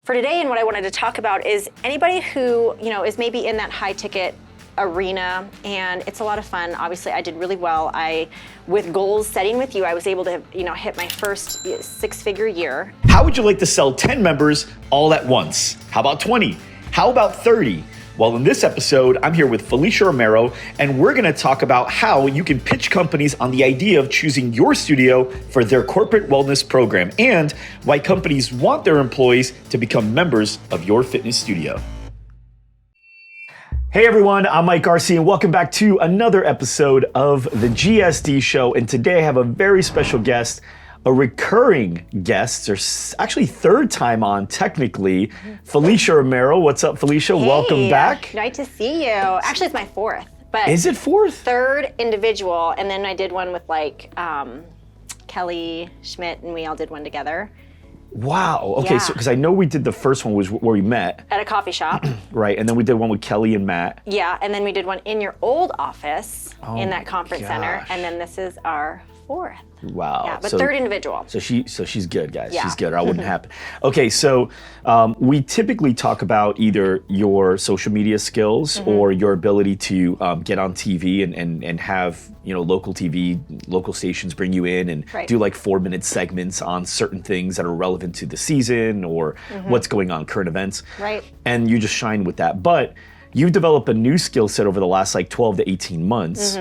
For today, and what I wanted to talk about is anybody who, is maybe in that high ticket arena, and it's a lot of fun. Obviously, I did really well. With goals setting with you, I was able to, hit my first six-figure year. How would you like to sell 10 members all at once? How about 20? How about 30? Well, in this episode, I'm here with Felicia Romero, and we're gonna talk about how you can pitch companies on the idea of choosing your studio for their corporate wellness program, and why companies want their employees to become members of your fitness studio. Hey everyone, I'm Mike Garcia, and welcome back to another episode of the GSD show. And today I have a very special guest, a recurring guest, or actually third time on technically, Felicia Romero. What's up, Felicia? Hey, welcome back. Nice to see you. Actually, it's my fourth. But is it fourth? Third individual, and then I did one with Kelly Schmidt, and we all did one together. Wow. Okay, Yeah. so because I know we did the first one was where we met. At a coffee shop. Right, and then we did one with Kelly and Matt. Yeah, and then we did one in your old office in that conference center, gosh. and then this is our fourth. Wow. Yeah, but third individual. So she's good, guys. Yeah. She's good, or I wouldn't happen. Okay, so we typically talk about either your social media skills or your ability to get on TV and have local TV, local stations bring you in and do like 4-minute segments on certain things that are relevant to the season or what's going on, current events. Right. And you just shine with that. But you've developed a new skill set over the last 12 to 18 months.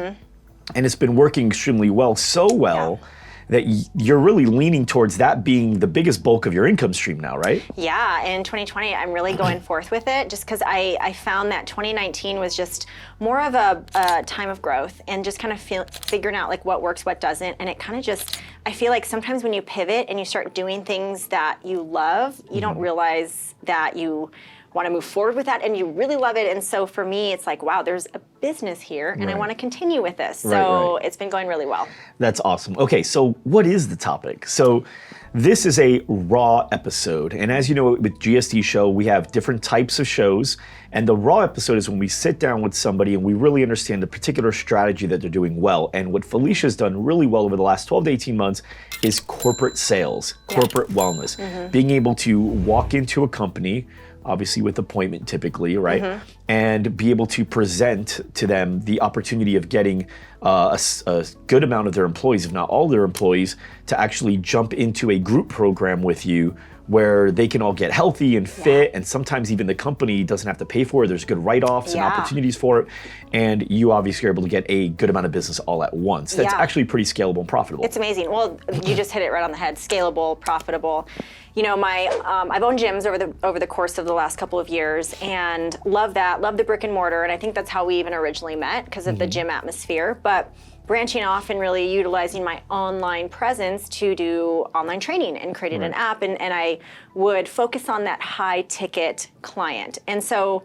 And it's been working extremely well, so well that you're really leaning towards that being the biggest bulk of your income stream now, right? Yeah, in 2020, I'm really going forth with it just because I found that 2019 was just more of a time of growth and just kind of figuring out like what works, what doesn't. And it kind of just, I feel like sometimes when you pivot and you start doing things that you love, you don't realize that you want to move forward with that and you really love it. And so for me, it's like, wow, there's a business here and I want to continue with this. So it's been going really well. That's awesome. Okay, so what is the topic? So this is a raw episode. And as you know, with GSD show, we have different types of shows. And the raw episode is when we sit down with somebody and we really understand the particular strategy that they're doing well. And what Felicia's done really well over the last 12 to 18 months is corporate sales, corporate wellness, being able to walk into a company, obviously with appointment typically, right? And be able to present to them the opportunity of getting a good amount of their employees, if not all their employees, to actually jump into a group program with you where they can all get healthy and fit, and sometimes even the company doesn't have to pay for it. There's good write-offs and opportunities for it, and you obviously are able to get a good amount of business all at once. That's actually pretty scalable and profitable. It's amazing. Well, you just hit it right on the head. Scalable, profitable. I've owned gyms over the course of the last couple of years, and love that. Love the brick and mortar, and I think that's how we even originally met because of the gym atmosphere. But branching off and really utilizing my online presence to do online training and created an app, and I would focus on that high ticket client. And so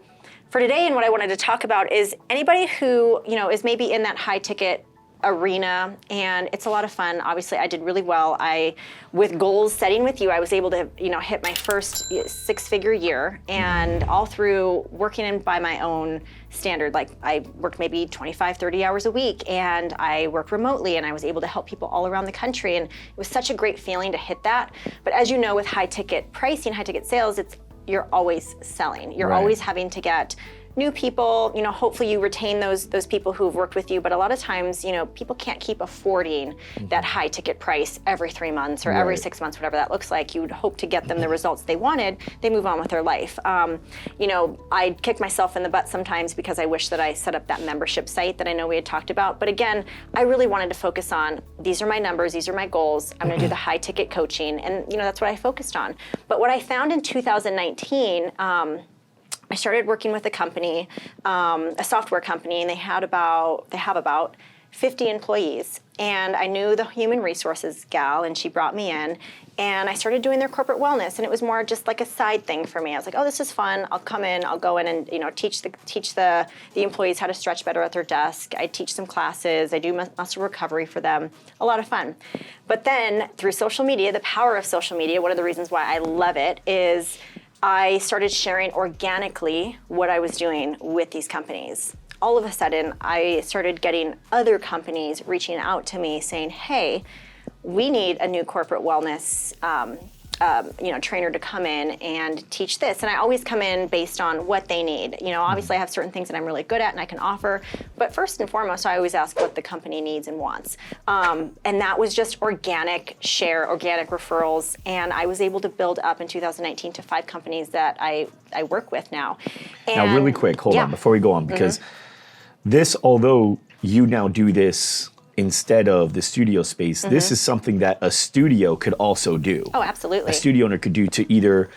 for today, and what I wanted to talk about is anybody who is maybe in that high ticket arena, and it's a lot of fun. Obviously, I did really well. With goals setting with you, I was able to hit my first six-figure year, and all through working by my own standard. Like I worked maybe 25, 30 hours a week, and I worked remotely, and I was able to help people all around the country, and it was such a great feeling to hit that. But as you know, with high ticket pricing, high ticket sales, you're always selling. You're always having to get new people, hopefully you retain those people who've worked with you, but a lot of times, people can't keep affording that high ticket price every 3 months or every 6 months, whatever that looks like. You would hope to get them the results they wanted. They move on with their life. I kick myself in the butt sometimes because I wish that I set up that membership site that I know we had talked about. But again, I really wanted to focus on, these are my numbers, these are my goals. I'm gonna do the high ticket coaching, and that's what I focused on. But what I found in 2019, I started working with a company, a software company, and they have about 50 employees. And I knew the human resources gal, and she brought me in, and I started doing their corporate wellness, and it was more just like a side thing for me. I was like, oh, this is fun. I'll come in, I'll go in and teach the employees how to stretch better at their desk. I teach some classes. I do muscle recovery for them. A lot of fun. But then through social media, the power of social media, one of the reasons why I love it is I started sharing organically what I was doing with these companies. All of a sudden, I started getting other companies reaching out to me saying, hey, we need a new corporate wellness trainer to come in and teach this. And I always come in based on what they need. Obviously I have certain things that I'm really good at and I can offer, but first and foremost, I always ask what the company needs and wants. And that was just organic referrals. And I was able to build up in 2019 to 5 companies that I work with now. And now, really quick, hold on before we go on, because this, although you now do this instead of the studio space, this is something that a studio could also do. Oh, absolutely. A studio owner could do to either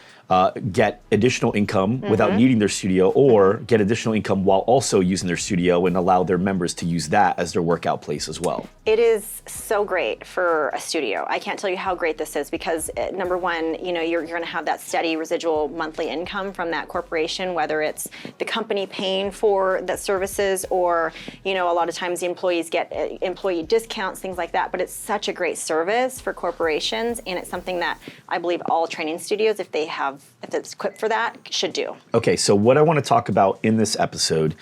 get additional income without needing their studio, or get additional income while also using their studio and allow their members to use that as their workout place as well. It is so great for a studio. I can't tell you how great this is because number one, you're going to have that steady residual monthly income from that corporation, whether it's the company paying for the services or, a lot of times the employees get employee discounts, things like that. But it's such a great service for corporations, and it's something that I believe all training studios, if it's equipped for that, should do. Okay, so what I want to talk about in this episode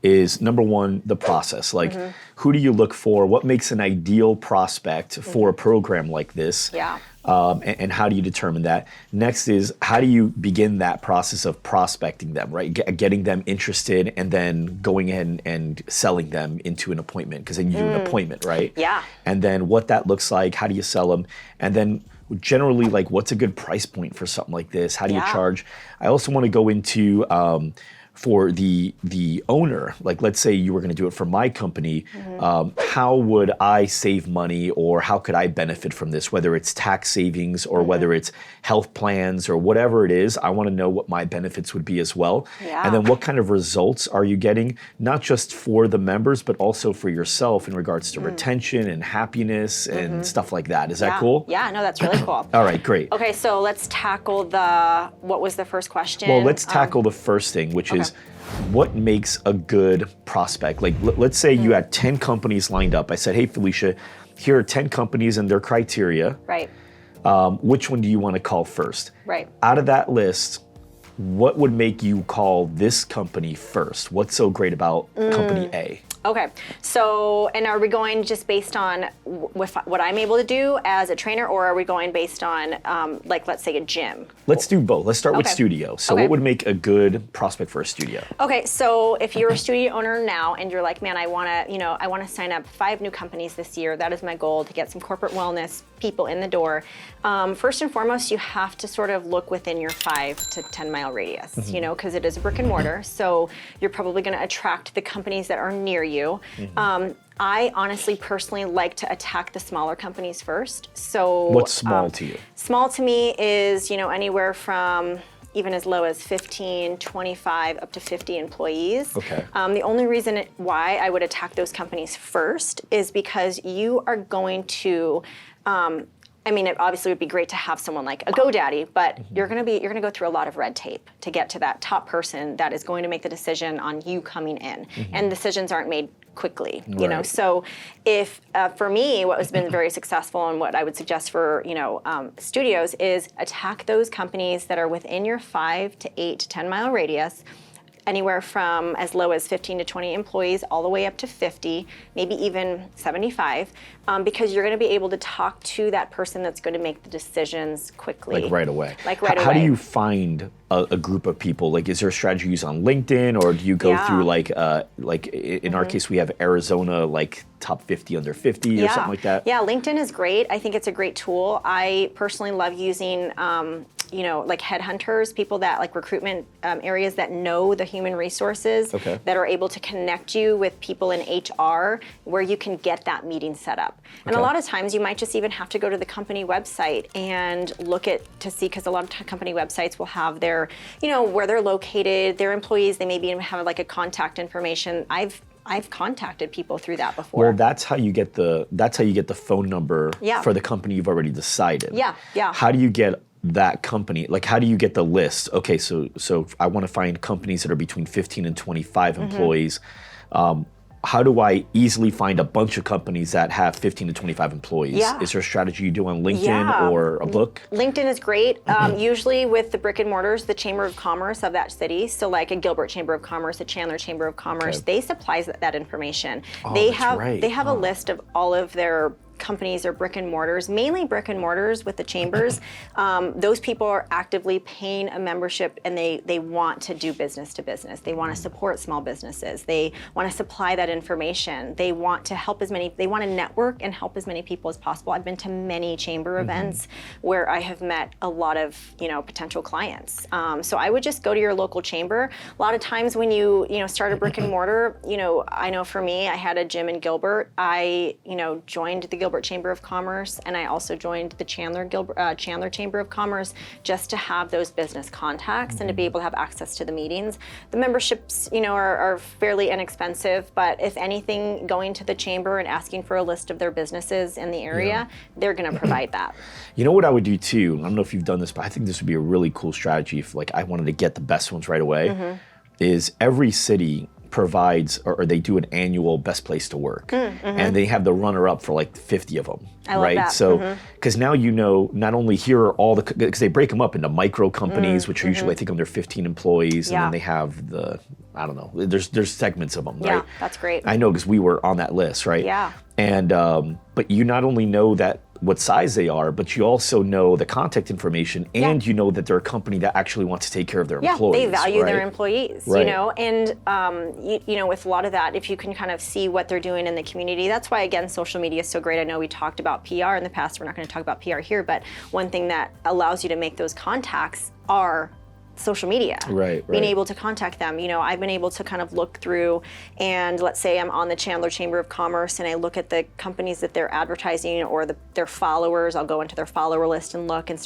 is, number one, the process. Like, who do you look for? What makes an ideal prospect for a program like this? Yeah. And how do you determine that? Next is, how do you begin that process of prospecting them, right? Getting them interested and then going in and selling them into an appointment, because then you do an appointment, right? Yeah. And then what that looks like, how do you sell them? And then generally, like, what's a good price point for something like this? How do you charge? I also want to go into for the owner, like, let's say you were going to do it for my company, how would I save money, or how could I benefit from this, whether it's tax savings or whether it's health plans or whatever it is. I want to know what my benefits would be as well. Yeah. And then what kind of results are you getting, not just for the members, but also for yourself in regards to retention and happiness and stuff like that. Is that cool? Yeah, no, that's really cool. All right, great. Okay, so let's tackle what was the first question? Well, let's tackle the first thing, which is, what makes a good prospect? Like, let's say you had 10 companies lined up. I said, hey, Felicia, here are 10 companies and their criteria. Right. Which one do you want to call first? Right. Out of that list, what would make you call this company first? What's so great about company A? Okay, so, and are we going just based on what I'm able to do as a trainer, or are we going based on, like, let's say a gym? Let's do both. Let's start with studio. So what would make a good prospect for a studio? Okay, so if you're a studio owner now and you're like, man, I want to sign up 5 new companies this year. That is my goal, to get some corporate wellness people in the door. First and foremost, you have to sort of look within your 5 to 10 mile radius, because it is a brick and mortar. So you're probably going to attract the companies that are near you. I honestly, personally like to attack the smaller companies first. So what's small to you? Small to me is, anywhere from even as low as 15, 25, up to 50 employees. Okay. The only reason why I would attack those companies first is because you are going to, it obviously would be great to have someone like a GoDaddy, but you're going to go through a lot of red tape to get to that top person that is going to make the decision on you coming in. And decisions aren't made quickly, So if, for me, what has been very successful and what I would suggest for, studios is attack those companies that are within your 5 to 8 to 10 mile radius, anywhere from as low as 15 to 20 employees all the way up to 50, maybe even 75, because you're going to be able to talk to that person that's going to make the decisions quickly. Like right away. How do you find a group of people? Like, is there a strategy used on LinkedIn, or do you go through like in our case, we have Arizona, like top 50 under 50 or something like that? Yeah, LinkedIn is great. I think it's a great tool. I personally love using like headhunters, people that like recruitment areas that know the human resources, that are able to connect you with people in HR where you can get that meeting set up. And a lot of times you might just even have to go to the company website and look to see, because a lot of company websites will have their, where they're located, their employees, they maybe even have like a contact information. I've contacted people through that before. Well, that's how you get the phone number for the company you've already decided. Yeah. How do you get that company? Like, how do you get the list? Okay, so I want to find companies that are between 15 and 25 employees. How do I easily find a bunch of companies that have 15 to 25 employees? Yeah. Is there a strategy you do on LinkedIn or a book? LinkedIn is great. Usually with the brick and mortars, the Chamber of Commerce of that city, so like a Gilbert Chamber of Commerce, a Chandler Chamber of Commerce, they supply that information. Oh, they that's have right. they have a list of all of their companies or brick and mortars, mainly brick and mortars with the chambers, those people are actively paying a membership, and they want to do business to business. They want to support small businesses. They want to supply that information. They want to help they want to network and help as many people as possible. I've been to many chamber events where I have met a lot of, potential clients. So I would just go to your local chamber. A lot of times when you start a brick and mortar, I know for me, I had a gym in Gilbert. I, joined the Gilbert Chamber of Commerce, and I also joined the Chandler Chamber of Commerce just to have those business contacts and to be able to have access to the meetings. The memberships, are fairly inexpensive, but if anything, going to the chamber and asking for a list of their businesses in the area, they're going to provide that. You know what I would do too? I don't know if you've done this, but I think this would be a really cool strategy if I wanted to get the best ones right away, is every city provides, or they do an annual best place to work, and they have the runner-up for 50 of them. I love that. So, because now not only here are all because they break them up into micro companies, which are usually I think under 15 employees, and then they have I don't know, there's segments of them, right? Yeah, that's great. I know because we were on that list, right? Yeah. And but you not only know what size they are, but you also know the contact information, and you know that they're a company that actually wants to take care of their employees. Yeah, they value their right? employees, Right. and with a lot of that, if you can kind of see what they're doing in the community, that's why, again, social media is so great. I know we talked about PR in the past. We're not going to talk about PR here, but one thing that allows you to make those contacts are social media. Right. Being able to contact them. I've been able to kind of look through, and let's say I'm on the Chandler Chamber of Commerce and I look at the companies that they're advertising or their followers. I'll go into their follower list and look and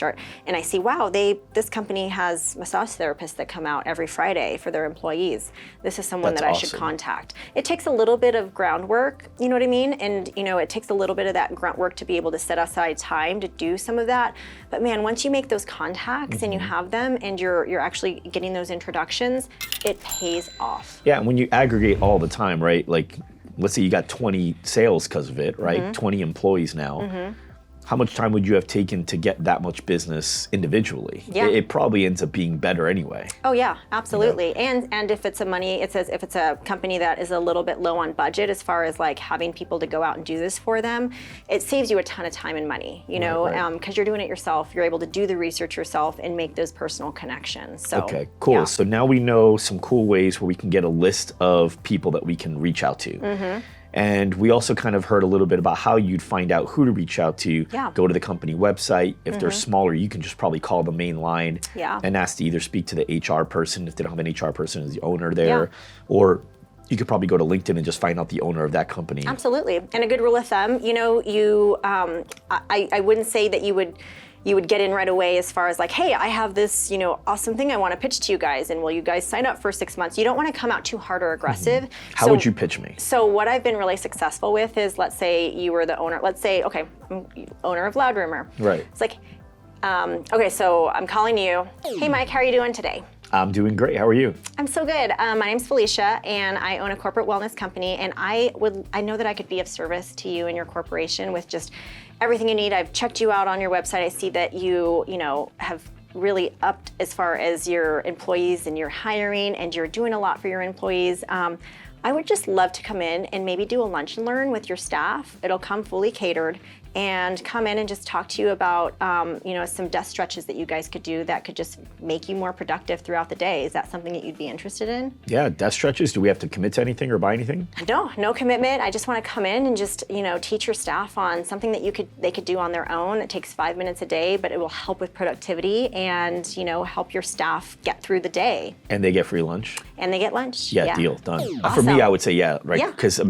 I see, wow, this company has massage therapists that come out every Friday for their employees. This is someone That's that I awesome. should contact. It takes a little bit of groundwork, you know what I mean? And it takes a little bit of that grunt work to be able to set aside time to do some of that. But man, once you make those contacts and you have them and you're actually getting those introductions, it pays off. Yeah, and when you aggregate all the time, right? Let's say you got 20 sales because of it, right? 20 employees now. How much time would you have taken to get that much business individually? Yeah. It probably ends up being better anyway. Oh yeah, absolutely. And if it's if it's a company that is a little bit low on budget as far as having people to go out and do this for them, it saves you a ton of time and money, Right. because you're doing it yourself. You're able to do the research yourself and make those personal connections. So Okay, cool. yeah. So now we know some cool ways where we can get a list of people that we can reach out to. And we also kind of heard a little bit about how you'd find out who to reach out to. Yeah. Go to the company website. If they're smaller, you can just probably call the main line Yeah. and ask to either speak to the HR person if they don't have an HR person as the owner there. Yeah. Or you could probably go to LinkedIn and just find out the owner of that company. Absolutely. And a good rule of thumb, I wouldn't say that you would get in right away as far as hey, I have this, awesome thing I want to pitch to you guys, and will you guys sign up for 6 months? You don't want to come out too hard or aggressive. How would you pitch me? So what I've been really successful with is, let's say you were the owner, okay, I'm owner of Loud Rumor. Right. It's okay, so I'm calling you. Hey Mike, how are you doing today? I'm doing great. How are you? I'm so good. My name's Felicia, and I own a corporate wellness company, and I know that I could be of service to you and your corporation with just everything you need. I've checked you out on your website. I see that you have really upped as far as your employees and your hiring, and you're doing a lot for your employees. I would just love to come in and maybe do a lunch and learn with your staff. It'll come fully catered, and come in and just talk to you about some desk stretches that you guys could do that could just make you more productive throughout the day. Is that something that you'd be interested in? Yeah, desk stretches. Do we have to commit to anything or buy anything? No commitment. I just want to come in and just teach your staff on something that they could do on their own. It takes 5 minutes a day, but it will help with productivity and help your staff get through the day. And they get free lunch? And they get lunch. Yeah, deal, done. For Awesome. me, I would say right? Yeah. Because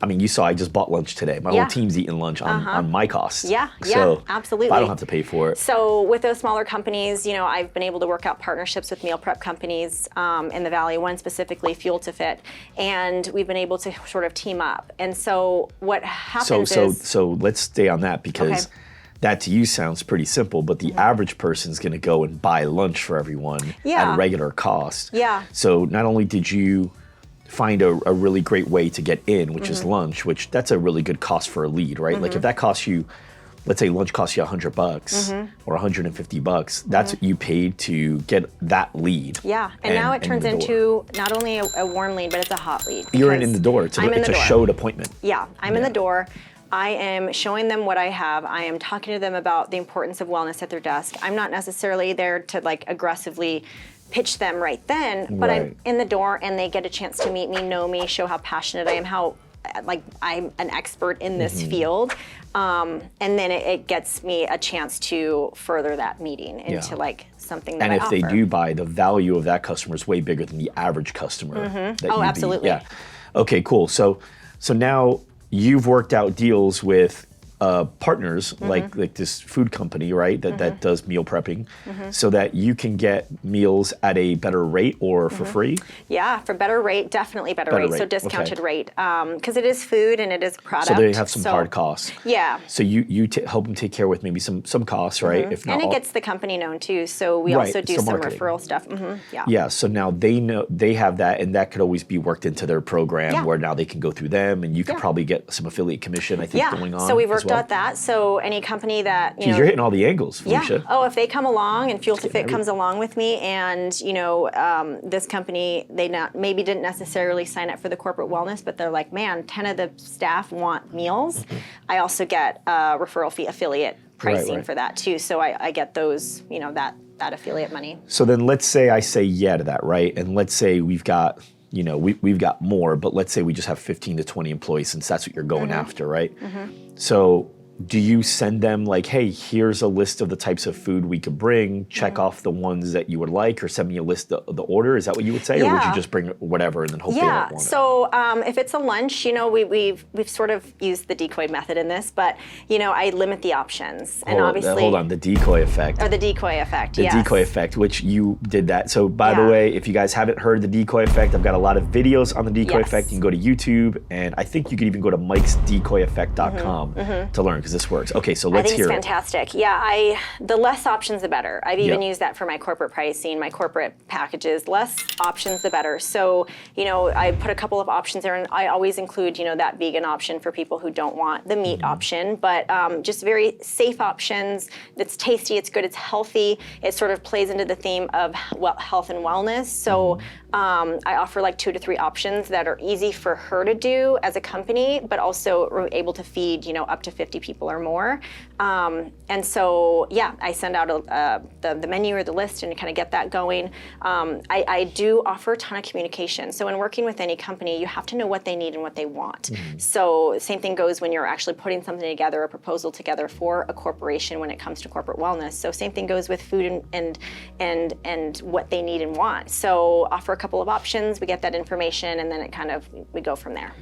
you saw I just bought lunch today. My whole team's eating lunch on my cost. Yeah, so absolutely. I don't have to pay for it. So with those smaller companies, I've been able to work out partnerships with meal prep companies in the Valley, one specifically Fuel to Fit, and we've been able to sort of team up. And so what happens is... So let's stay on that because that to you sounds pretty simple, but the average person's going to go and buy lunch for everyone at a regular cost. Yeah. So not only did you find a really great way to get in, which is lunch, which that's a really good cost for a lead, right? Like if that costs you, let's say lunch costs you $100 or $150, that's what you paid to get that lead. Yeah, and now it turns into not only a warm lead, but it's a hot lead. You're in the door. It's a showed appointment. Yeah, I'm in the door. I am showing them what I have. I am talking to them about the importance of wellness at their desk. I'm not necessarily there to like aggressively pitch them right then, but I'm in the door and they get a chance to meet me, know me, show how passionate I am, how like I'm an expert in this field. And then it gets me a chance to further that meeting into like something that and I if offer. they do buy, the value of that customer is way bigger than the average customer. That Oh, absolutely. Yeah. Okay, cool. So now you've worked out deals with partners like this food company, right? That does meal prepping, so that you can get meals at a better rate or for free. Yeah, for better rate, definitely better rate. So discounted rate, because it is food and it is product. So they have some hard costs. Yeah. So you help them take care with maybe some costs, right? If not, And it gets the company known too. So we also do some referral stuff. Yeah. Yeah. So now they know they have that, and that could always be worked into their program where now they can go through them, and you could probably get some affiliate commission. I think going on. So we've worked out that. So any company that you're hitting all the angles, Felicia. Yeah. Oh, if they come along and Fuel to Fit comes along with me, and this company maybe didn't necessarily sign up for the corporate wellness, but they're like, man, 10 of the staff want meals. I also get referral fee affiliate pricing for that too. So I get those, that affiliate money. So then let's say I say yeah to that, right? And let's say we've got we've got more, but let's say we just have 15 to 20 employees, since that's what you're going after, right? So do you send them like, hey, here's a list of the types of food we could bring, check off the ones that you would like, or send me a list of the order? Is that what you would say? Or would you just bring whatever and then hope they don't want it? So if it's a lunch, we've sort of used the decoy method in this, but I limit the options. And obviously hold on, the decoy effect. Or the decoy effect, The decoy effect, which you did that. So by the way, if you guys haven't heard the decoy effect, I've got a lot of videos on the decoy effect. You can go to YouTube, and I think you could even go to mikesdecoyeffect.com to learn, because this works. Okay, so let's hear it. I think it's fantastic. Yeah, the less options, the better. I've even used that for my corporate pricing, my corporate packages. Less options, the better. So, I put a couple of options there, and I always include, that vegan option for people who don't want the meat option, but just very safe options. It's tasty, it's good, it's healthy. It sort of plays into the theme of health and wellness. So I offer like 2 to 3 options that are easy for her to do as a company, but also we're able to feed, up to 50 people or more. And so, I send out the menu or the list and kind of get that going. I do offer a ton of communication. So when working with any company, you have to know what they need and what they want. So same thing goes when you're actually putting something together, a proposal together for a corporation when it comes to corporate wellness. So same thing goes with food and what they need and want. So offer a couple of options, we get that information, and then we go from there.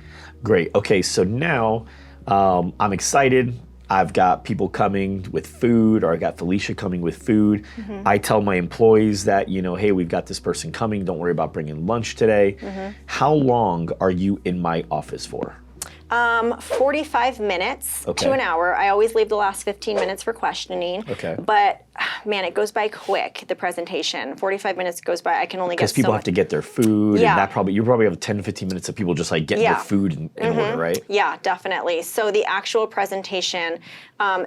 Great. Okay, so now I'm excited. I've got people coming with food, or I got Felicia coming with food. I tell my employees that, hey, we've got this person coming. Don't worry about bringing lunch today. How long are you in my office for? 45 minutes to an hour. I always leave the last 15 minutes for questioning. But man, it goes by quick, the presentation. 45 minutes goes by, I can only get because people have to get their food, and that you probably have 10 to 15 minutes of people just like getting their food in order, right? Yeah, definitely. So the actual presentation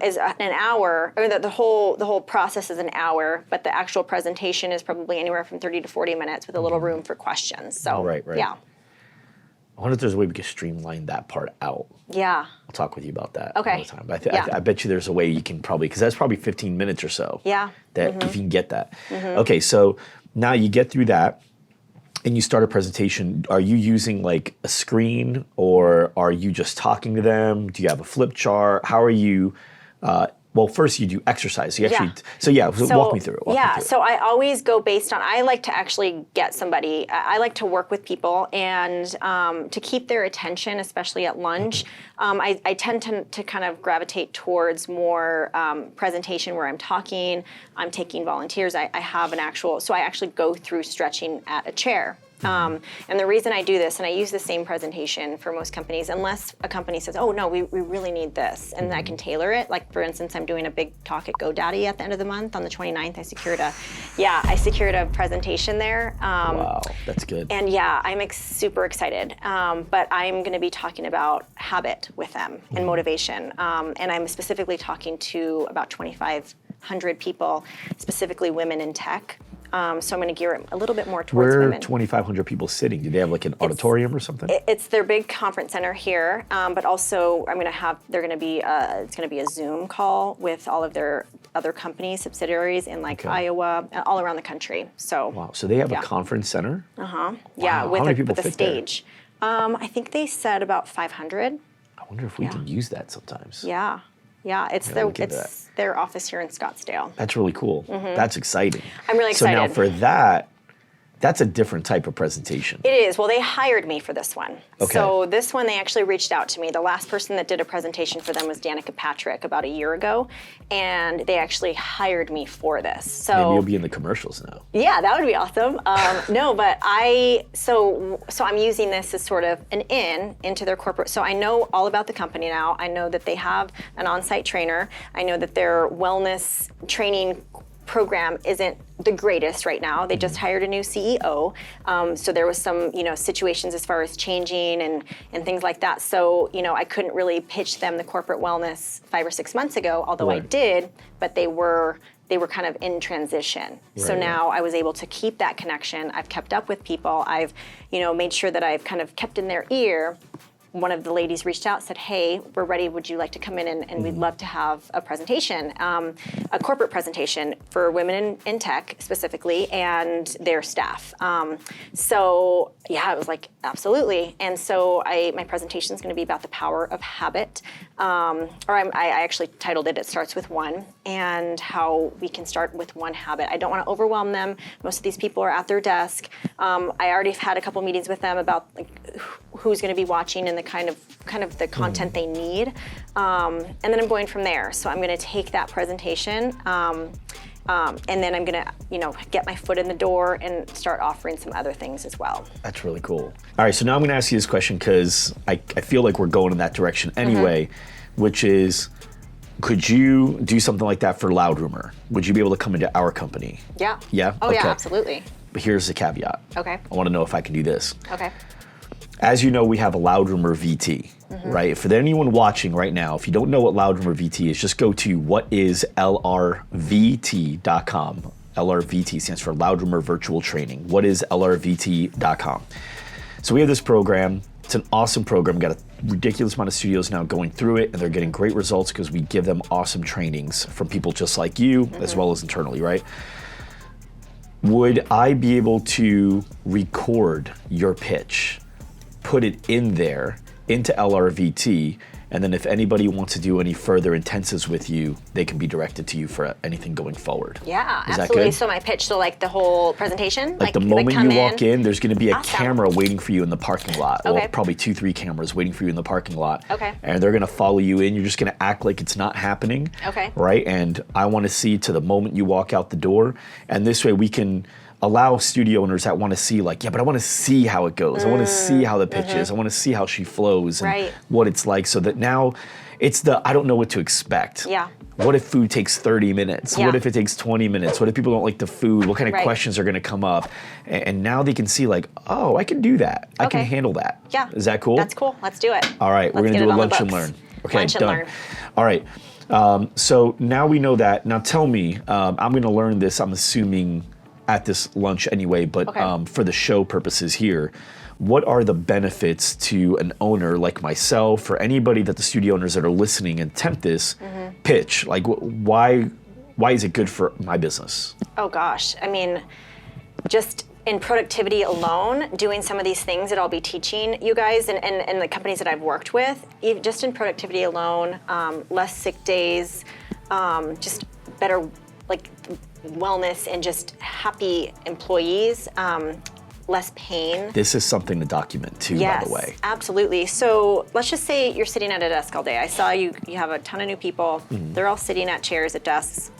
is an hour, or the whole process is an hour, but the actual presentation is probably anywhere from 30 to 40 minutes with a little room for questions. So yeah. I wonder if there's a way we could streamline that part out. Yeah. I'll talk with you about that another time. But I bet you there's a way you can probably, because that's probably 15 minutes or so. Yeah. That if you can get that. Okay, so now you get through that and you start a presentation. Are you using like a screen, or are you just talking to them? Do you have a flip chart? How are you? Well, first you do exercise. So you actually, so walk me through it. So I always go based on, I like to actually get somebody, I like to work with people and to keep their attention, especially at lunch. I tend to kind of gravitate towards more presentation where I'm talking, I'm taking volunteers. I have so I actually go through stretching at a chair. And the reason I do this, and I use the same presentation for most companies, unless a company says, oh no, we really need this, and I can tailor it. Like for instance, I'm doing a big talk at GoDaddy at the end of the month on the 29th. I secured a presentation there. Wow, that's good. And I'm super excited. But I'm going to be talking about habit with them and motivation. And I'm specifically talking to about 2,500 people, specifically women in tech. So I'm going to gear it a little bit more towards Where are women. 2,500 people sitting? Do they have like an auditorium or something? It's their big conference center here, but also I'm going to have. They're going to be. It's going to be a Zoom call with all of their other companies, subsidiaries in like Iowa, all around the country. So Wow. So they have yeah. a conference center? Yeah, Wow. with How many people with a fit there? stage. I think they said about 500. I wonder if we can use that sometimes. Yeah, it's look into their office here in Scottsdale. That's really cool. That's exciting. I'm really So now excited. for that, that's a different type of presentation. It is. Well, they hired me for this one. Okay. So this one, they actually reached out to me. The last person that did a presentation for them was Danica Patrick about a year ago, and they actually hired me for this. So Maybe you'll be in the commercials now. yeah, that would be awesome. No, but so I'm using this as sort of an into their corporate. So I know all about the company now. I know that they have an on-site trainer. I know that their wellness training program isn't the greatest right now. They just hired a new CEO, so there was some situations as far as changing and things like that. So I couldn't really pitch them the corporate wellness 5 or 6 months ago, although I Right. did. But they were kind of in transition. So Right. now I was able to keep that connection. I've kept up with people. I've made sure that I've kind of kept in their ear. One of the ladies reached out, said, "Hey, we're ready. Would you like to come in and we'd love to have a presentation, a corporate presentation for women in tech specifically and their staff." So yeah, I was like, absolutely. And so my presentation is going to be about the power of habit, I actually titled it. It starts with one, and how we can start with one habit. I don't want to overwhelm them. Most of these people are at their desk. I already had a couple meetings with them about like who's going to be watching and the kind of the content they need, and then I'm going from there. So I'm going to take that presentation, and then I'm going to get my foot in the door and start offering some other things as well. That's really cool. All right, so now I'm going to ask you this question because I feel like we're going in that direction anyway, which is, could you do something like that for Loud Rumor? Would you be able to come into our company? Yeah. Yeah? Oh yeah, Okay. absolutely. But here's the caveat. Okay. I want to know if I can do this. Okay. As you know, we have a Loud Rumor VT, right? For anyone watching right now, if you don't know what Loud Rumor VT is, just go to whatislrvt.com. LRVT stands for Loud Rumor Virtual Training. Whatislrvt.com. So we have this program. It's an awesome program. We've got a ridiculous amount of studios now going through it, and they're getting great results because we give them awesome trainings from people just like you, as well as internally, right? Would I be able to record your pitch, put it in there, into LRVT, and then if anybody wants to do any further intensives with you, they can be directed to you for anything going forward? Yeah, Is that absolutely. good? So my pitch, so like the whole presentation? Like the moment come you walk in, there's going to be a Awesome. camera waiting for you in the parking lot. Okay. Well, probably 2-3 cameras waiting for you in the parking lot. Okay. And they're going to follow you in. You're just going to act like it's not happening. Okay. Right? And I want to see to the moment you walk out the door. And this way we can allow studio owners that want to see, like, yeah, but I want to see how it goes. I want to see how the pitch is. I want to see how she flows and Right. what it's like, so that now it's I don't know what to expect. Yeah. What if food takes 30 minutes? Yeah. What if it takes 20 minutes? What if people don't like the food? What kind of Right. questions are going to come up? And now they can see, like, oh, I can do that. I can Okay. handle that. Yeah. Is that cool? That's cool. Let's do it. All right, we're Let's going to get do it a on the lunch and books. learn. Okay, Lunch and done. learn. All right. So now we know that. Now tell me, I'm going to learn this, I'm assuming, at this lunch anyway, but Okay. for the show purposes here, what are the benefits to an owner like myself, or anybody that the studio owners that are listening and attempt this pitch? Like, why is it good for my business? Oh gosh, I mean, just in productivity alone, doing some of these things that I'll be teaching you guys and the companies that I've worked with, just in productivity alone, less sick days, just better like wellness and just happy employees, less pain. This is something to document too, Yes, by the way. absolutely. So let's just say you're sitting at a desk all day. I saw you have a ton of new people. They're all sitting at chairs at desks.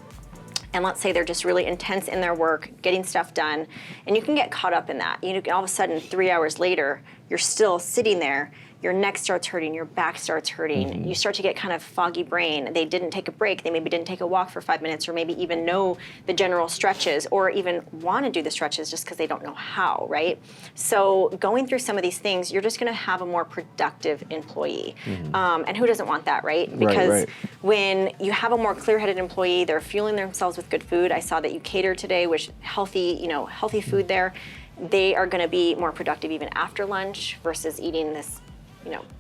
And let's say they're just really intense in their work, getting stuff done. And you can get caught up in that. All of a sudden, 3 hours later, you're still sitting there, your neck starts hurting, your back starts hurting, you start to get kind of foggy brain. They didn't take a break, they maybe didn't take a walk for 5 minutes, or maybe even know the general stretches, or even want to do the stretches just because they don't know how, right? So going through some of these things, you're just going to have a more productive employee. And who doesn't want that, right? Because when you have a more clear-headed employee, they're fueling themselves with good food. I saw that you cater today with healthy, healthy food there. They are going to be more productive even after lunch versus eating this,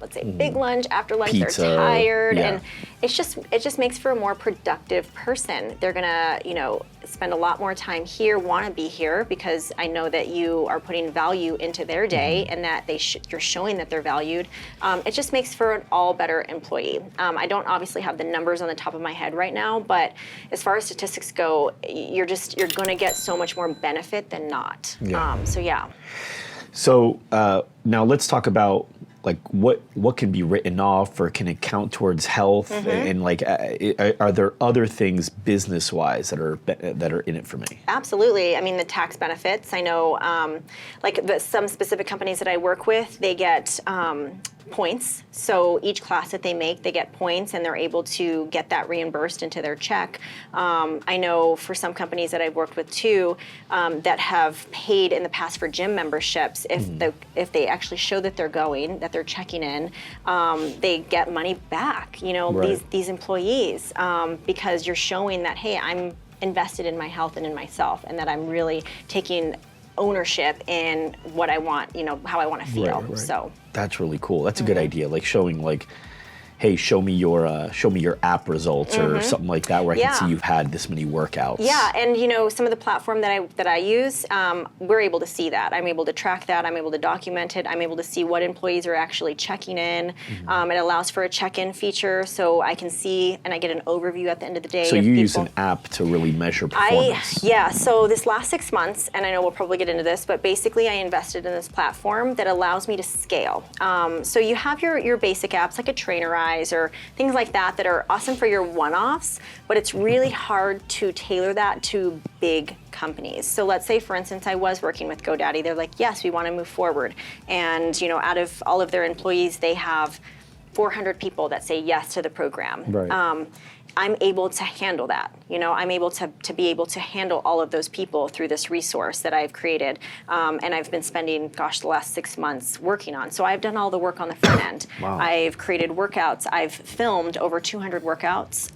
let's say big lunch after lunch. Pizza, they're tired, and it just makes for a more productive person. They're gonna spend a lot more time here, want to be here, because I know that you are putting value into their day, and that you're showing that they're valued. It just makes for an all better employee. I don't obviously have the numbers on the top of my head right now, but as far as statistics go, you're gonna get so much more benefit than not. So now let's talk about like what can be written off or can it count towards health, and like are there other things business wise that are in it for me? Absolutely. I mean, the tax benefits. I know, some specific companies that I work with, they get points. So each class that they make, they get points, and they're able to get that reimbursed into their check. I know for some companies that I've worked with too, that have paid in the past for gym memberships, if they actually show that they're going, that they're checking in, they get money back. These employees, because you're showing that, hey, I'm invested in my health and in myself, and that I'm really taking ownership in what I want, how I want to feel. Right. So that's really cool. That's a good idea. Like showing like, hey, show me your app results or something like that, where I can see you've had this many workouts. Yeah, and some of the platform that I use, we're able to see that. I'm able to track that. I'm able to document it. I'm able to see what employees are actually checking in. It allows for a check-in feature, so I can see and I get an overview at the end of the day. So you use an app to really measure performance. So this last 6 months, and I know we'll probably get into this, but basically I invested in this platform that allows me to scale. So you have your basic apps like a Trainerize or things like that are awesome for your one-offs, but it's really hard to tailor that to big companies. So let's say, for instance, I was working with GoDaddy. They're like, yes, we want to move forward. And, out of all of their employees, they have 400 people that say yes to the program. Right. I'm able to handle that. I'm able to be able to handle all of those people through this resource that I've created, and I've been spending, the last 6 months working on. So I've done all the work on the front end. Wow. I've created workouts. I've filmed over 200 workouts,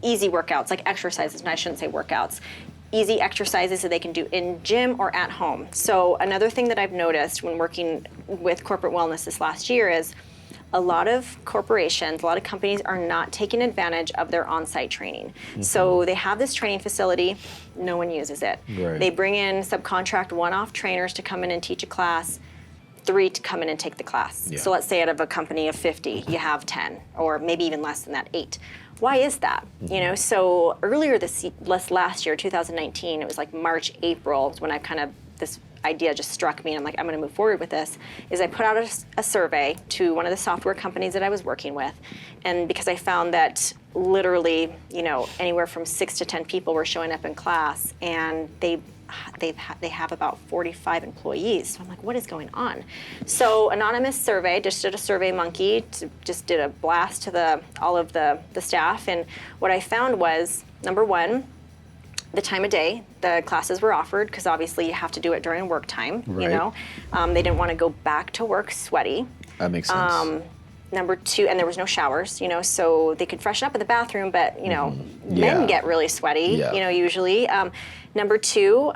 easy workouts, like exercises, and I shouldn't say workouts. Easy exercises that they can do in gym or at home. So another thing that I've noticed when working with corporate wellness this last year is a lot of corporations, a lot of companies are not taking advantage of their on-site training. So they have this training facility, no one uses it. Right. They bring in subcontract one-off trainers to come in and teach a class, 3 to come in and take the class. Yeah. So let's say out of a company of 50, you have 10, or maybe even less than that, 8. Why is that? So earlier this last year, 2019, it was like March, April, when this idea just struck me, and I'm like, I'm going to move forward with this, is I put out a survey to one of the software companies that I was working with, and because I found that literally, anywhere from 6 to 10 people were showing up in class, and they have about 45 employees. So I'm like, what is going on? So anonymous survey, just did a Survey Monkey, just did a blast to all of the staff, and what I found was, number one, the time of day the classes were offered, because obviously you have to do it during work time. Right. They didn't want to go back to work sweaty. That makes sense. Number 2, and there was no showers, so they could freshen up in the bathroom, but men get really sweaty, usually. Number 2,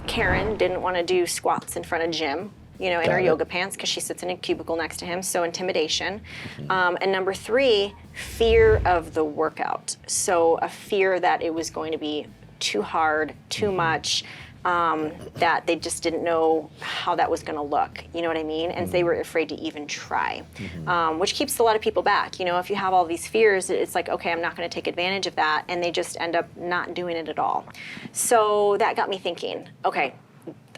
Karen didn't want to do squats in front of Jim, in her yoga pants, because she sits in a cubicle next to him, so intimidation. And number 3, fear of the workout. So a fear that it was going to be too hard, too much, that they just didn't know how that was going to look. You know what I mean? And they were afraid to even try, which keeps a lot of people back. If you have all these fears, it's like, okay, I'm not going to take advantage of that, and they just end up not doing it at all. So that got me thinking, okay,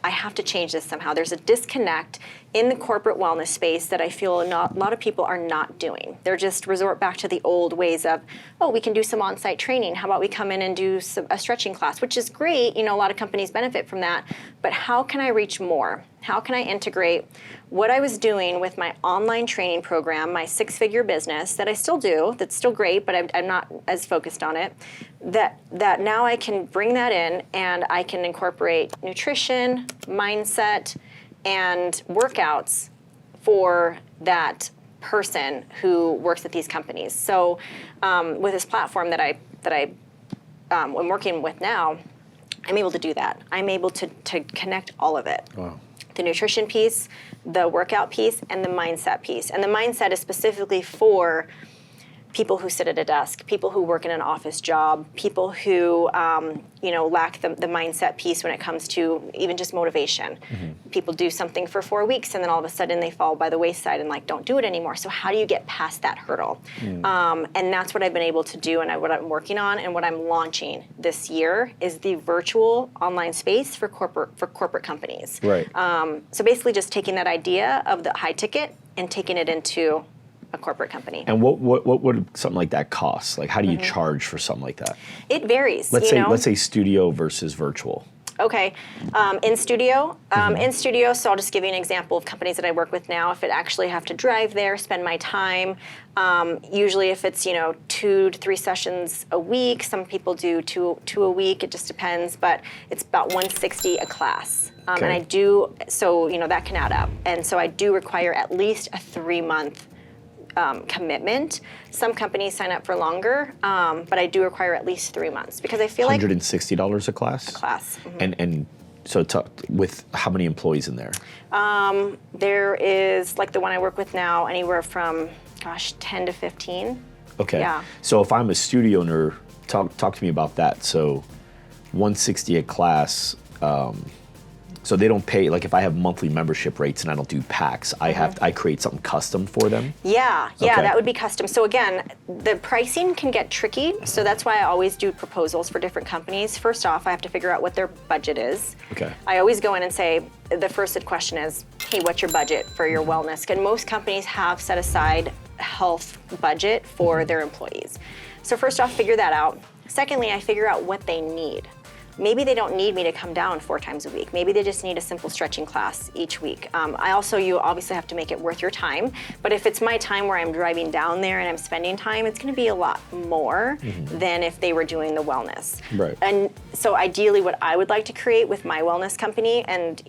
I have to change this somehow. There's a disconnect in the corporate wellness space that I feel a lot of people are not doing. They're just resort back to the old ways of, oh, we can do some on-site training. How about we come in and do a stretching class, which is great. A lot of companies benefit from that. But how can I reach more? How can I integrate what I was doing with my online training program, my six-figure business that I still do, that's still great, but I'm not as focused on it, that now I can bring that in and I can incorporate nutrition, mindset, and workouts for that person who works at these companies. So with this platform that I'm working with now, I'm able to do that. I'm able to connect all of it. Wow. The nutrition piece, the workout piece, and the mindset piece. And the mindset is specifically for people who sit at a desk, people who work in an office job, people who lack the mindset piece when it comes to even just motivation. Mm-hmm. People do something for 4 weeks and then all of a sudden they fall by the wayside and don't do it anymore. So how do you get past that hurdle? Mm. And that's what I've been able to do, and what I'm working on and what I'm launching this year is the virtual online space for corporate companies. Right. So basically just taking that idea of the high ticket and taking it into a corporate company. And what would something like that cost? Like, how do you charge for something like that? It varies. Let's say studio versus virtual. Okay, in studio, so I'll just give you an example of companies that I work with now. If it actually have to drive there, spend my time, usually if it's 2 to 3 sessions a week, some people do two a week, it just depends, but it's about $160 a class. Okay. And I do, so that can add up. And so I do require at least a 3-month commitment. Some companies sign up for longer, but I do require at least 3 months because I feel like $160 a class. A class. Mm-hmm. And so with how many employees in there? There is, like the one I work with now, anywhere from 10 to 15. Okay. Yeah. So if I'm a studio owner, talk to me about that. So $160 a class. So they don't pay, like if I have monthly membership rates and I don't do packs, I create something custom for them? Yeah, Okay. that would be custom. So again, the pricing can get tricky, so that's why I always do proposals for different companies. First off, I have to figure out what their budget is. Okay. I always go in and say, the first question is, hey, what's your budget for your wellness? And most companies have set aside a health budget for their employees. So first off, figure that out. Secondly, I figure out what they need. Maybe they don't need me to come down 4 times a week. Maybe they just need a simple stretching class each week. You obviously have to make it worth your time, but if it's my time where I'm driving down there and I'm spending time, it's gonna be a lot more than if they were doing the wellness. Right. And so ideally what I would like to create with my wellness company, and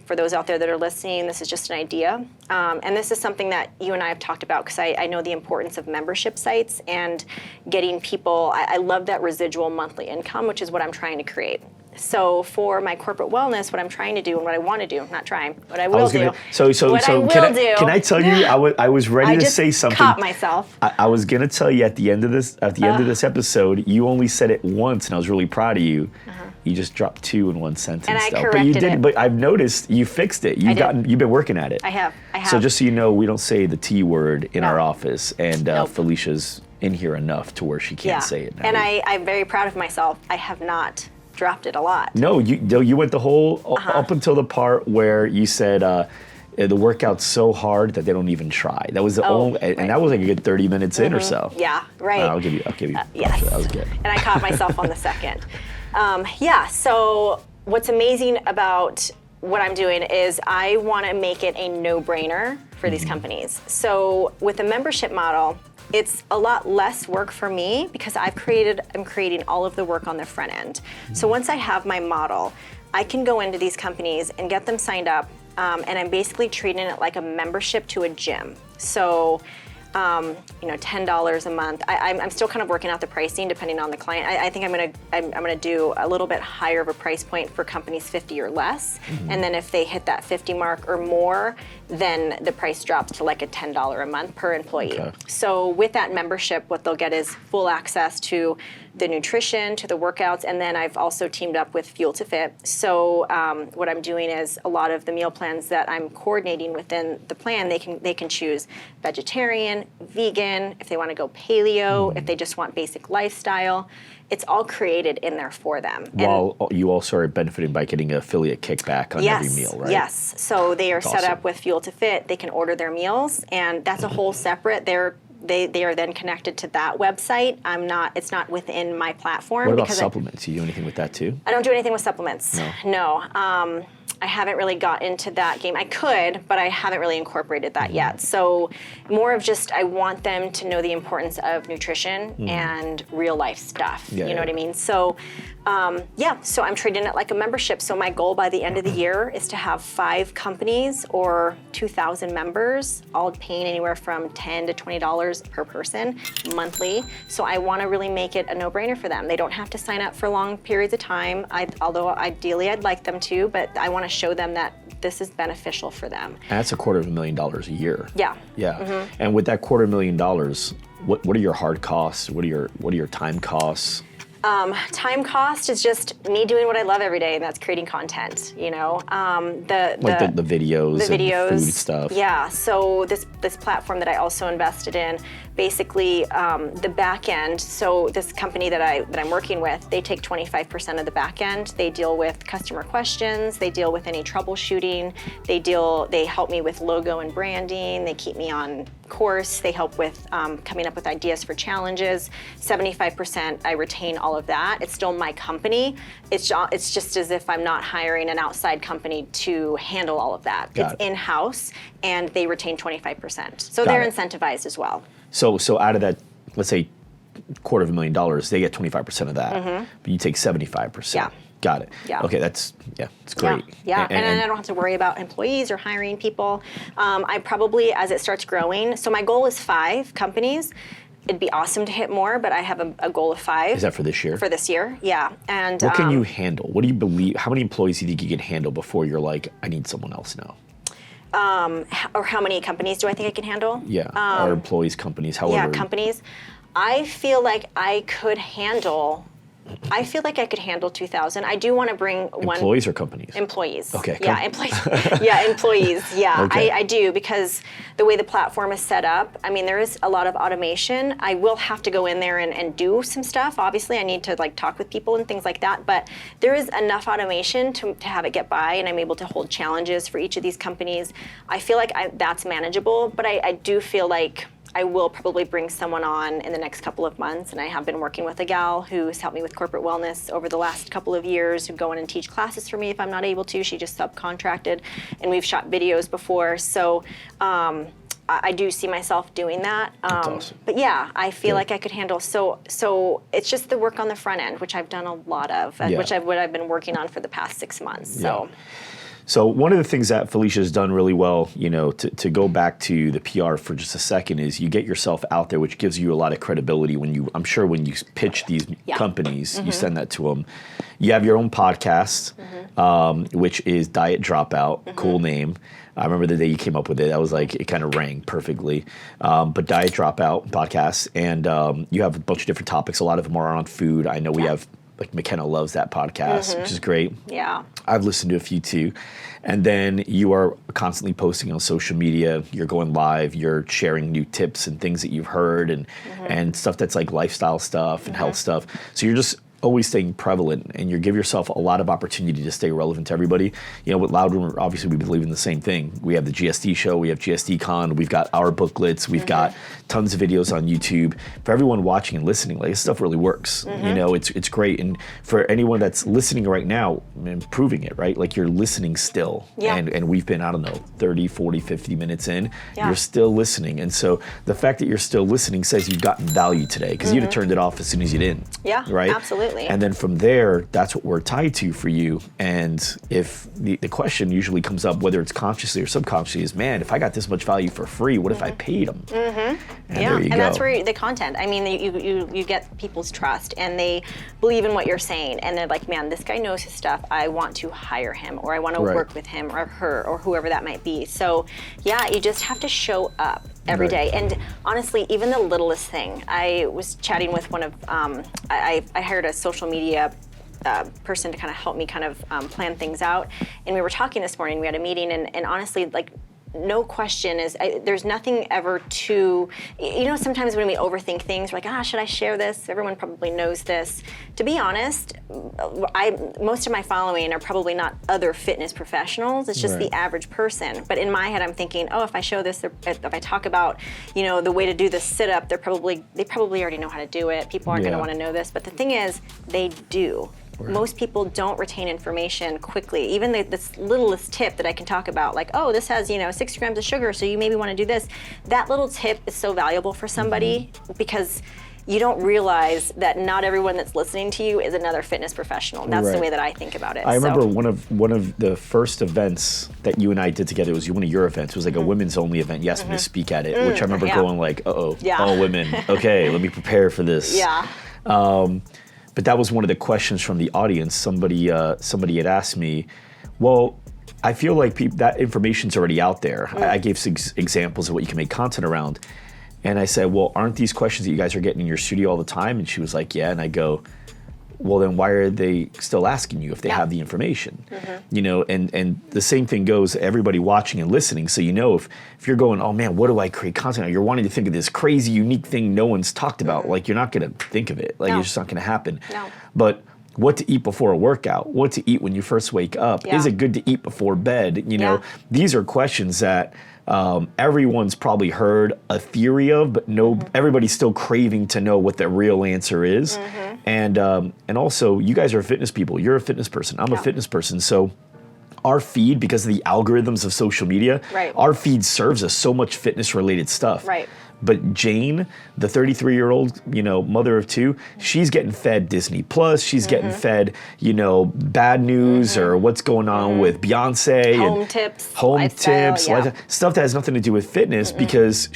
for those out there that are listening, this is just an idea, and this is something that you and I have talked about because I know the importance of membership sites and getting people, I love that residual monthly income, which is what I'm trying to create. So for my corporate wellness, what I'm trying to do and what I want to do, not trying, what I will do. Can I tell you? I was ready to say something. I just caught myself. I was gonna tell you at the end of this episode. You only said it once, and I was really proud of you. You just dropped 2 in one sentence. And I though. corrected it. But I've noticed you fixed it. You've been working at it. I have. So just so you know, we don't say the T word in our office, and Nope. Felicia's in here enough to where she can't say it now. And I'm very proud of myself. I have not dropped it a lot. No, you went the whole up until the part where you said the workout's so hard that they don't even try. That was the only, and that was like a good 30 minutes in or so. Yeah, right. I'll give you. Yes. That was good. And I caught myself on the second. So what's amazing about what I'm doing is I want to make it a no-brainer for these companies. So with a membership model, it's a lot less work for me because I'm creating all of the work on the front end. So once I have my model, I can go into these companies and get them signed up, and I'm basically treating it like a membership to a gym. So $10 a month. I'm still kind of working out the pricing depending on the client. I think I'm gonna do a little bit higher of a price point for companies 50 or less, and then if they hit that 50 mark or more, then the price drops to like a $10 a month per employee. Okay. So with that membership, what they'll get is full access to the nutrition to the workouts, and then I've also teamed up with Fuel to Fit. So what I'm doing is a lot of the meal plans that I'm coordinating within the plan, they can choose vegetarian, vegan, if they want to go paleo, if they just want basic lifestyle. It's all created in there for them. While you also are benefiting by getting an affiliate kickback on every meal, right? Yes. So they are set awesome. up with Fuel to Fit. They can order their meals, and that's a whole separate. They are then connected to that website. It's not within my platform. What about because supplements? You do anything with that too? I don't do anything with supplements. No. I haven't really got into that game. I could, but I haven't really incorporated that yet. So more of just, I want them to know the importance of nutrition and real life stuff. You know what I mean? So so I'm treating it like a membership. So my goal by the end of the year is to have 5 companies or 2,000 members, all paying anywhere from $10 to $20 per person monthly. So I want to really make it a no-brainer for them. They don't have to sign up for long periods of time, although ideally I'd like them to, but I want to show them that this is beneficial for them. And that's $250,000 a year. Yeah. Yeah. And with that $250,000, what are your hard costs? What are your time costs? Time cost is just me doing what I love every day, and that's creating content. You know, the videos, and food stuff. Yeah. So this platform that I also invested in, basically the back end. So this company that I'm working with, they take 25% of the back end. They deal with customer questions. They deal with any troubleshooting. They help me with logo and branding. They keep me on course. They help with coming up with ideas for challenges. 75% I retain all of that. It's still my company. It's just as if I'm not hiring an outside company to handle all of that. It's in-house, and they retain 25%. So they're incentivized as well. So out of that, let's say $250,000, they get 25% of that, but you take 75%. Yeah. Got it. Yeah. Okay, it's great. Yeah. And I don't have to worry about employees or hiring people. I probably, as it starts growing, so my goal is 5 companies. It'd be awesome to hit more, but I have a goal of 5. Is that for this year? For this year, yeah. And what can you handle? What do you believe? How many employees do you think you can handle before you're like, I need someone else now? Or how many companies do I think I can handle? Yeah, or employees, companies, however. Yeah, companies. I feel like I could handle 2,000. I do want to bring one. Employees or companies? Employees. Okay. Yeah, employees. Yeah, employees. Yeah, Okay. I do, because the way the platform is set up, I mean, there is a lot of automation. I will have to go in there and do some stuff. Obviously, I need to talk with people and things like that, but there is enough automation to have it get by, and I'm able to hold challenges for each of these companies. I feel like that's manageable, but I do feel like I will probably bring someone on in the next couple of months, and I have been working with a gal who's helped me with corporate wellness over the last couple of years, who go in and teach classes for me if I'm not able to. She just subcontracted, and we've shot videos before. So I do see myself doing that. That's awesome. But yeah, I feel like I could handle. So it's just the work on the front end, which I've done a lot of, which I've been working on for the past 6 months. So. So one of the things that Felicia has done really well, to go back to the PR for just a second, is you get yourself out there, which gives you a lot of credibility I'm sure when you pitch these companies, you send that to them. You have your own podcast, which is Diet Dropout, cool name. I remember the day you came up with it, I was like, it kind of rang perfectly. But Diet Dropout podcast, and you have a bunch of different topics. A lot of them are on food. I know we have, like, McKenna loves that podcast, which is great. Yeah. I've listened to a few too. And then you are constantly posting on social media. You're going live. You're sharing new tips and things that you've heard, and stuff that's like lifestyle stuff and health stuff. So you're just always staying prevalent, and you give yourself a lot of opportunity to stay relevant to everybody. With Loud Room, obviously we believe in the same thing. We have the GSD show, we have GSD Con, we've got our booklets, we've got tons of videos on YouTube. For everyone watching and listening, this stuff really works. It's great. And for anyone that's listening right now, improving it, right? Like, you're listening still. Yeah. And we've been, 30, 40, 50 minutes in, Yeah. you're still listening. And so the fact that you're still listening says you've gotten value today, because you'd have turned it off as soon as you didn't. Yeah, right? absolutely. And then from there, that's what we're tied to for you. And if the question usually comes up, whether it's consciously or subconsciously, is, man, if I got this much value for free, what if I paid them? And there you go. That's where the content, you get people's trust, and they believe in what you're saying, and they're like, man, this guy knows his stuff. I want to hire him, or I want to work with him or her, or whoever that might be. So yeah, you just have to show up. every Right. day. And honestly, even the littlest thing. I was chatting with one of, I hired a social media person to kind of help me kind of plan things out. And we were talking this morning, we had a meeting, and honestly, like, no question there's nothing ever too, sometimes when we overthink things, we're like, should I share this? Everyone probably knows this. To be honest, most of my following are probably not other fitness professionals. It's just Right. the average person. But in my head, I'm thinking, if I show this, if I talk about, the way to do the sit-up, they probably already know how to do it. People aren't going to want to know this. But the thing is, they do. Right. Most people don't retain information quickly. Even this littlest tip that I can talk about, like, this has 6 grams of sugar, so you maybe want to do this. That little tip is so valuable for somebody because you don't realize that not everyone that's listening to you is another fitness professional. That's Right. the way that I think about it. I remember one of the first events that you and I did together was one of your events. It was like a women's only event. You asked me to speak at it, which I remember going like, all women. Okay, let me prepare for this. Yeah. But that was one of the questions from the audience. Somebody had asked me, well, I feel like that information's already out there. I gave some examples of what you can make content around. And I said, well, aren't these questions that you guys are getting in your studio all the time? And she was like, yeah. And I go, well, then why are they still asking you if they have the information? And the same thing goes, everybody watching and listening. So if you're going, oh man, what do I create content on? You're wanting to think of this crazy, unique thing no one's talked about. Like, you're not gonna think of it. Like, it's just not gonna happen. No. But what to eat before a workout, what to eat when you first wake up, is it good to eat before bed? These are questions that everyone's probably heard a theory of, but everybody's still craving to know what the real answer is. And also, you guys are fitness people. You're a fitness person. I'm a fitness person. So our feed, because of the algorithms of social media, our feed serves us so much fitness-related stuff. Right. But Jane, the 33-year-old, mother of 2, she's getting fed Disney Plus. She's getting fed, bad news or what's going on with Beyonce. Home and tips. Home Lifestyle, tips. Stuff that has nothing to do with fitness because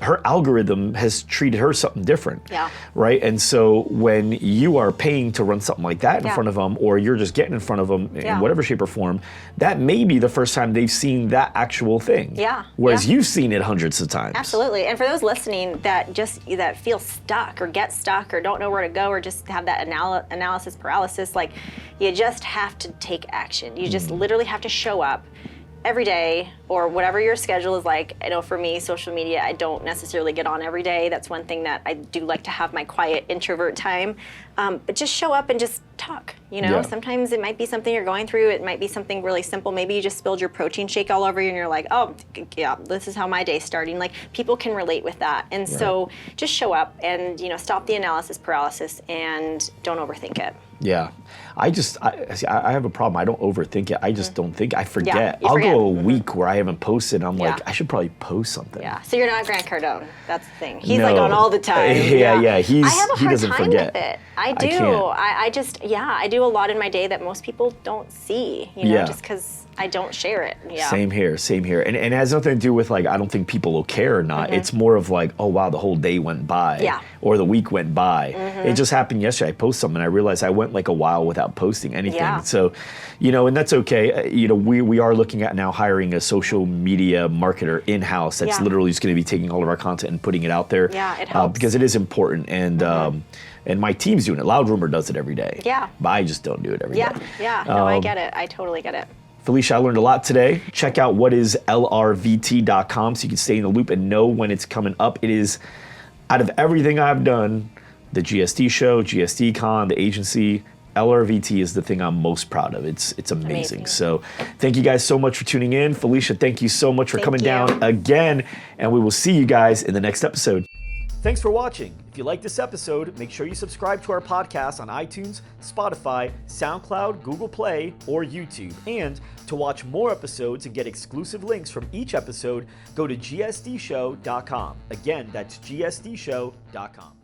her algorithm has treated her something different. Yeah. Right? And so when you are paying to run something like that in front of them, or you're just getting in front of them in whatever shape or form, that may be the first time they've seen that actual thing. Yeah. Whereas you've seen it hundreds of times. Absolutely. And for those listening that feel stuck or get stuck or don't know where to go or just have that analysis paralysis, like, you just have to take action. You just literally have to show up every day, or whatever your schedule is like. I know for me, social media, I don't necessarily get on every day. That's one thing that I do like to have my quiet introvert time. But just show up and just talk. Sometimes it might be something you're going through. It might be something really simple. Maybe you just spilled your protein shake all over you and you're like, oh, yeah, this is how my day's starting. Like, people can relate with that. And so just show up and, stop the analysis paralysis and don't overthink it. Yeah. I have a problem. I don't overthink it. I just don't think. I forget. Yeah, you I'll forget. go a week where I haven't posted. I'm like, Yeah. I should probably post something. Yeah. So you're not Grant Cardone. That's the thing. He's No. like on all the time. Yeah. I have a He hard doesn't time forget. with it. I do. can't. I do a lot in my day that most people don't see, Yeah. just because I don't share it. Yeah. Same here. And it has nothing to do with, like, I don't think people will care or not. It's more of like, oh wow, the whole day went by. Yeah. Or the week went by. It just happened yesterday. I posted something and I realized I went like a while without posting anything. Yeah. So, and that's okay. We are looking at now hiring a social media marketer in-house that's literally just going to be taking all of our content and putting it out there. Yeah, it helps. Because it is important. And my team's doing it. Loud Rumor does it every day. Yeah. But I just don't do it every day. Yeah. No, I get it. I totally get it. Felicia, I learned a lot today. Check out whatislrvt.com so you can stay in the loop and know when it's coming up. It is, out of everything I've done, the GSD show, GSD Con, the agency, LRVT is the thing I'm most proud of. It's amazing. So thank you guys so much for tuning in. Felicia, thank you so much for coming down again. And we will see you guys in the next episode. Thanks for watching. If you like this episode, make sure you subscribe to our podcast on iTunes, Spotify, SoundCloud, Google Play, or YouTube. And to watch more episodes and get exclusive links from each episode, go to gsdshow.com. Again, that's gsdshow.com.